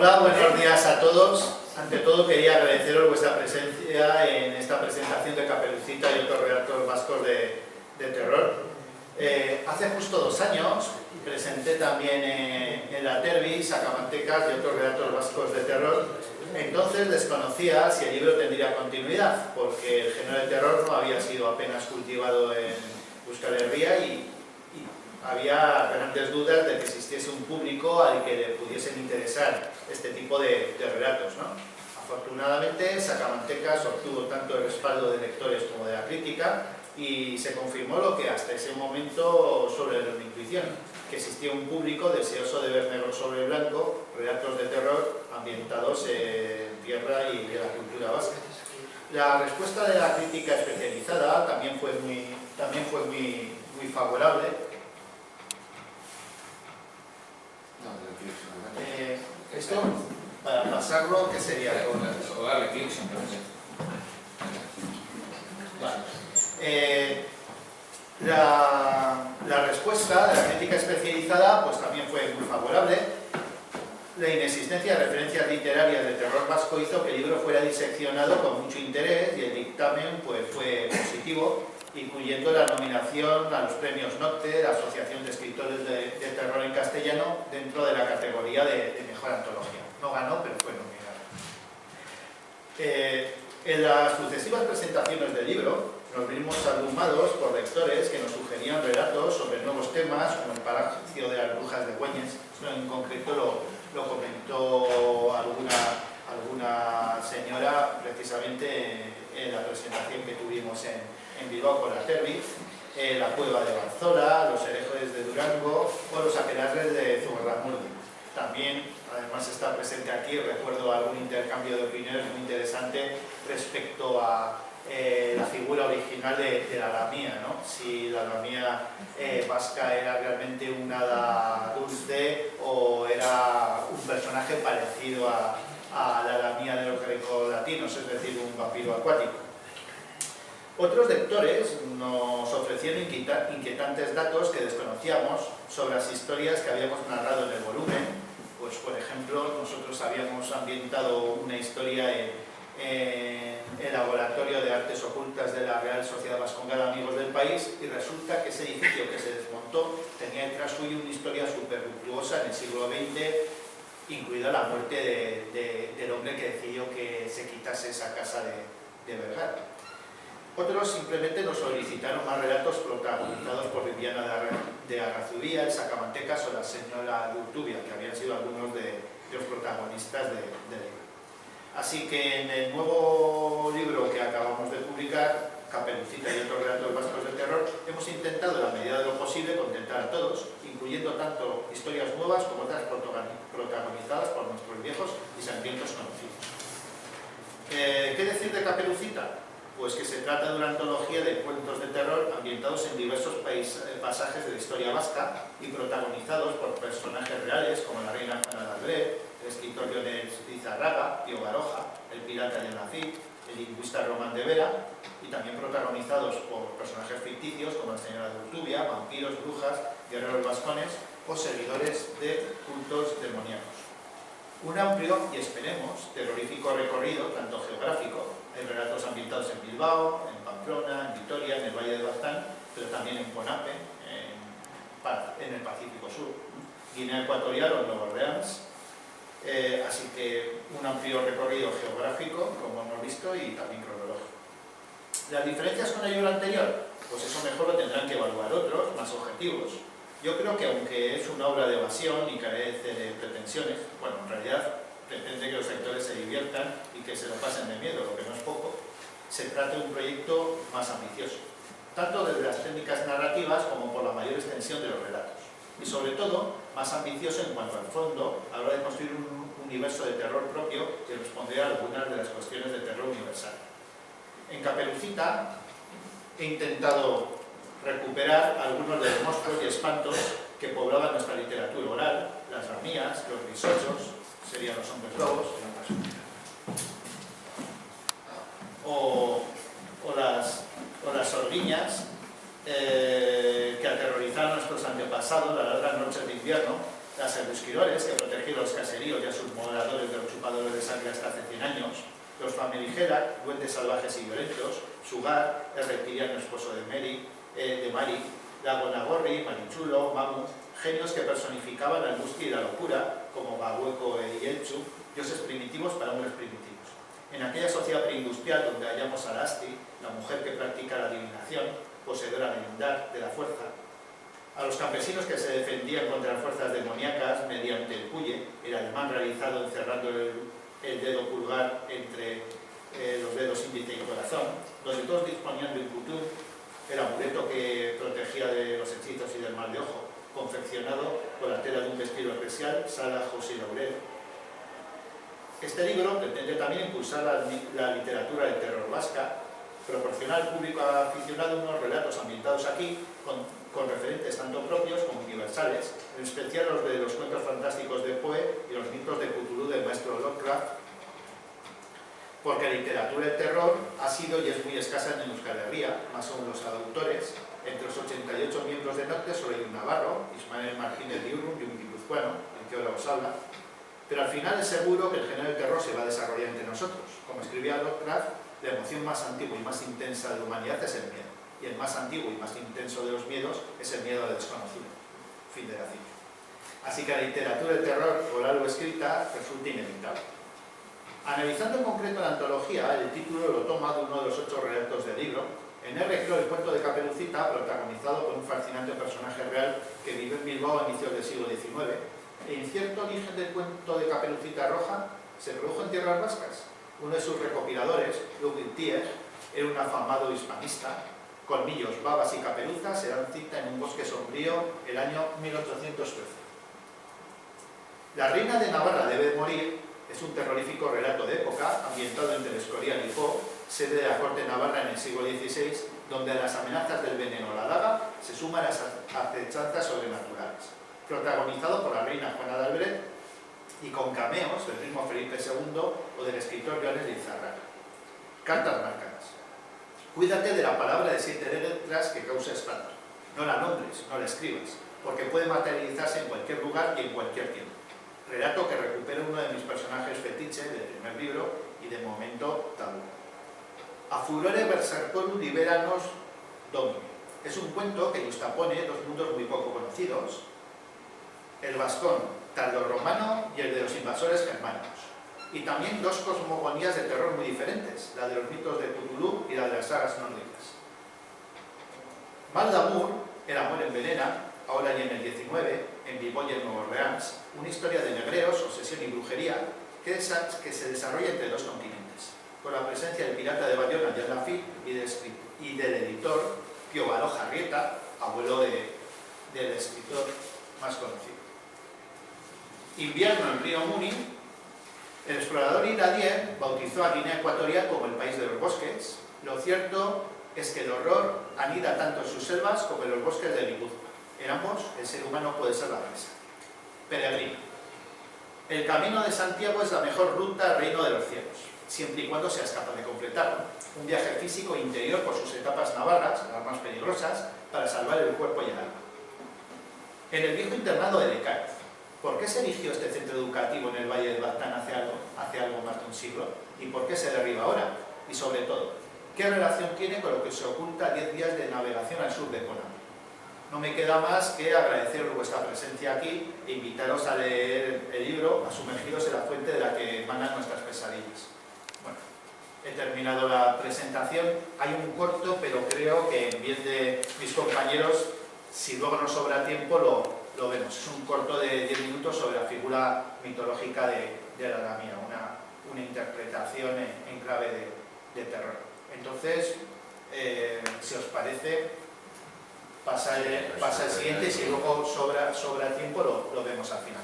Hola, buenos días a todos. Ante todo quería agradeceros vuestra presencia en esta presentación de Caperucita y otros relatos vascos de terror. Hace justo 2 años presenté también en la Tervi Sacamantecas y otros relatos vascos de terror. Entonces desconocía si el libro tendría continuidad, porque el género de terror no había sido apenas cultivado en Euskal Herria y había grandes dudas de que existiese un público al que le pudiesen interesar este tipo de relatos, ¿no? Afortunadamente, Sacamantecas obtuvo tanto el respaldo de lectores como de la crítica y se confirmó lo que hasta ese momento sobre la intuición, que existía un público deseoso de ver negro sobre blanco, relatos de terror ambientados en tierra y de la cultura vasca. La respuesta de la crítica especializada también fue muy favorable. Esto, para pasarlo, ¿qué sería? O darle clic simplemente. Vale. La respuesta de la crítica especializada pues también fue muy favorable. La inexistencia de referencias literarias de terror vasco hizo que el libro fuera diseccionado con mucho interés y el dictamen pues fue positivo, incluyendo la nominación a los premios Nocte, la Asociación de Escritores de Terror en Castellano, dentro de la categoría de mejor antología. No ganó, pero fue nominado. En las sucesivas presentaciones del libro nos vimos abrumados por lectores que nos sugerían relatos sobre nuevos temas, como el Palacio de las Brujas de Güeñes. Esto en concreto lo comentó alguna señora precisamente en la presentación que tuvimos en Bilbao con la Tervi, la Cueva de Barzola, los Herejes de Durango o los Aquelarres de Zugarramurdi. También, además está presente aquí, recuerdo algún intercambio de opiniones muy interesante respecto a la figura original de la lamía, ¿no? Si la lamía vasca era realmente un hada dulce o era un personaje parecido a la lamía de los grecolatinos, es decir, un vampiro acuático. Otros lectores nos ofrecieron inquietantes datos que desconocíamos sobre las historias que habíamos narrado en el volumen. Pues, por ejemplo, nosotros habíamos ambientado una historia en el Laboratorio de Artes Ocultas de la Real Sociedad Vascongada Amigos del País, y resulta que ese edificio que se desmontó tenía detrás suyo una historia súper luctuosa en el siglo XX, incluida la muerte del hombre que decidió que se quitase esa casa de Vergara. Otros simplemente nos solicitaron más relatos protagonizados por Viviana de Arrazubía, el Sacamantecas o la señora Urtubia, que habían sido algunos de los protagonistas del libro. Así que en el nuevo libro que acabamos de publicar, Caperucita y otros relatos vascos de terror, hemos intentado, en la medida de lo posible, contentar a todos, incluyendo tanto historias nuevas como otras protagonizadas por nuestros viejos y sangrientos conocidos. ¿Qué decir de Caperucita? Pues que se trata de una antología de cuentos de terror ambientados en diversos pasajes de la historia vasca y protagonizados por personajes reales como la reina Juana de Albret, el escritor Leonel Lizarraga, Pío Baroja, el pirata Yanacid, el lingüista Román de Vera, y también protagonizados por personajes ficticios como la señora de Urtubia, vampiros, brujas, guerreros vascones o seguidores de cultos demoníacos. Un amplio y, esperemos, terrorífico recorrido, tanto geográfico. Hay relatos ambientados en Bilbao, en Pamplona, en Vitoria, en el Valle de Baztán, pero también en Ponape, en el Pacífico Sur, Guinea Ecuatorial o en Nueva Orleans. Así que un amplio recorrido geográfico, como hemos visto, y también cronológico. ¿Las diferencias con el libro anterior? Pues eso mejor lo tendrán que evaluar otros, más objetivos. Yo creo que aunque es una obra de evasión y carece de pretensiones, bueno, en realidad pretende que los lectores se diviertan y que se lo pasen de miedo, lo que no es poco, se trata de un proyecto más ambicioso, tanto desde las técnicas narrativas como por la mayor extensión de los relatos. Y sobre todo, más ambicioso en cuanto al fondo, a la hora de construir un universo de terror propio que respondiera a algunas de las cuestiones de terror universal. En Caperucita he intentado recuperar algunos de los monstruos y espantos que poblaban nuestra literatura oral, las ramías, los risochos, serían los hombres lobos, o las sordiñas que aterrorizaron a nuestros antepasados las largas noches de invierno, las Eusquiroles, que protegieron los caseríos y a sus moderadores de los chupadores de sangre hasta hace 100 años, los Familigera, duendes salvajes y violentos, Sugar, el reptiliano esposo de Mari, Lagonagorri, Marichulo, Mamu, genios que personificaban la angustia y la locura, como Bahueco y Elchu, dioses primitivos para hombres primitivos. En aquella sociedad preindustrial donde hallamos a Lasti, la mujer que practica la adivinación, poseedora de la fuerza, a los campesinos que se defendían contra las fuerzas demoníacas mediante el puye, el ademán realizado encerrando el dedo pulgar entre los dedos índice y corazón, donde todos disponían de un kutur, el amuleto que protegía de los hechizos y del mal de ojo, confeccionado con la tela de un vestido especial, Sala José Laurel. Este libro pretende también impulsar la literatura del terror vasca, proporcionar al público aficionado unos relatos ambientados aquí, con referentes tanto propios como universales, en especial los de los cuentos fantásticos de Poe y los mitos de Cthulhu del maestro Lovecraft, porque la literatura del terror ha sido y es muy escasa en Euskal Herria, más aún los autores. Entre los 88 miembros de Nocte solo hay un navarro, Ismael Martínez de Urrum, y un guipuzcoano, el que ahora os habla, pero al final es seguro que el género del terror se va a desarrollar entre nosotros. Como escribía Lovecraft, la emoción más antigua y más intensa de la humanidad es el miedo, y el más antiguo y más intenso de los miedos es el miedo al desconocido. Fin de la cita. Así que la literatura del terror, oral o escrita, resulta inevitable. Analizando en concreto la antología, el título lo toma de uno de los 8 relatos del libro. En R. Cló, el cuento de Caperucita, protagonizado por un fascinante personaje real que vive en Bilbao a inicios del siglo XIX. El incierto origen del cuento de Caperucita Roja se produjo en tierras vascas. Uno de sus recopiladores, Ludwig Tieck, era un afamado hispanista. Colmillos, babas y caperuzas se dan cita en un bosque sombrío el año 1813. La reina de Navarra debe morir es un terrorífico relato de época ambientado entre el Escorial y Po, sede de la corte navarra en el siglo XVI, donde a las amenazas del veneno o la daga se suman las acechanzas sobrenaturales. Protagonizado por la reina Juana de Albret y con cameos del mismo Felipe II o del escritor Joanes de Izarraga. Cartas marcadas. Cuídate de la palabra de 7 letras que causa espanto. No la nombres, no la escribas, porque puede materializarse en cualquier lugar y en cualquier tiempo. Relato que recupera uno de mis personajes fetiche del primer libro y de momento tabú. A furore bersercorum liberanos domini. Es un cuento que justapone dos mundos muy poco conocidos, el vascón tardorromano y el de los invasores germánicos. Y también dos cosmogonías de terror muy diferentes, la de los mitos de Cthulhu y la de las sagas nórdicas. Mal d'Amour, El amor envenena, ahora y en el 19, en Bilbao y en Nueva Orleans, una historia de negreos, obsesión y brujería que se desarrolla entre dos continentes, con la presencia del pirata de Bayona, Jan Lafitte, y del editor Pío Baroja Rieta, abuelo del escritor más conocido. Invierno en Río Muni. El explorador Iradier bautizó a Guinea Ecuatorial como el país de los bosques. Lo cierto es que el horror anida tanto en sus selvas como en los bosques de Guipúzcoa. En ambos, el ser humano puede ser la presa. Peregrino. El camino de Santiago es la mejor ruta al reino de los cielos, siempre y cuando seas capaz de completarlo. Un viaje físico e interior por sus etapas navarras, las más peligrosas, para salvar el cuerpo y el alma. En el viejo internado de Lecaez. ¿Por qué se erigió este centro educativo en el Valle del Baztán hace algo más de un siglo? ¿Y por qué se derriba ahora? Y sobre todo, ¿qué relación tiene con lo que se oculta 10 días de navegación al sur de Conam? No me queda más que agradeceros vuestra presencia aquí e invitaros a leer el libro, a sumergiros en la fuente de la que emanan nuestras pesadillas. Bueno, he terminado la presentación. Hay un corto, pero creo que en bien de mis compañeros, si luego nos sobra tiempo, lo vemos. Es un corto de 10 minutos sobre la figura mitológica de la Lamia, una interpretación en clave de terror. Entonces, si os parece, pasa el siguiente y si luego sobra tiempo lo vemos al final.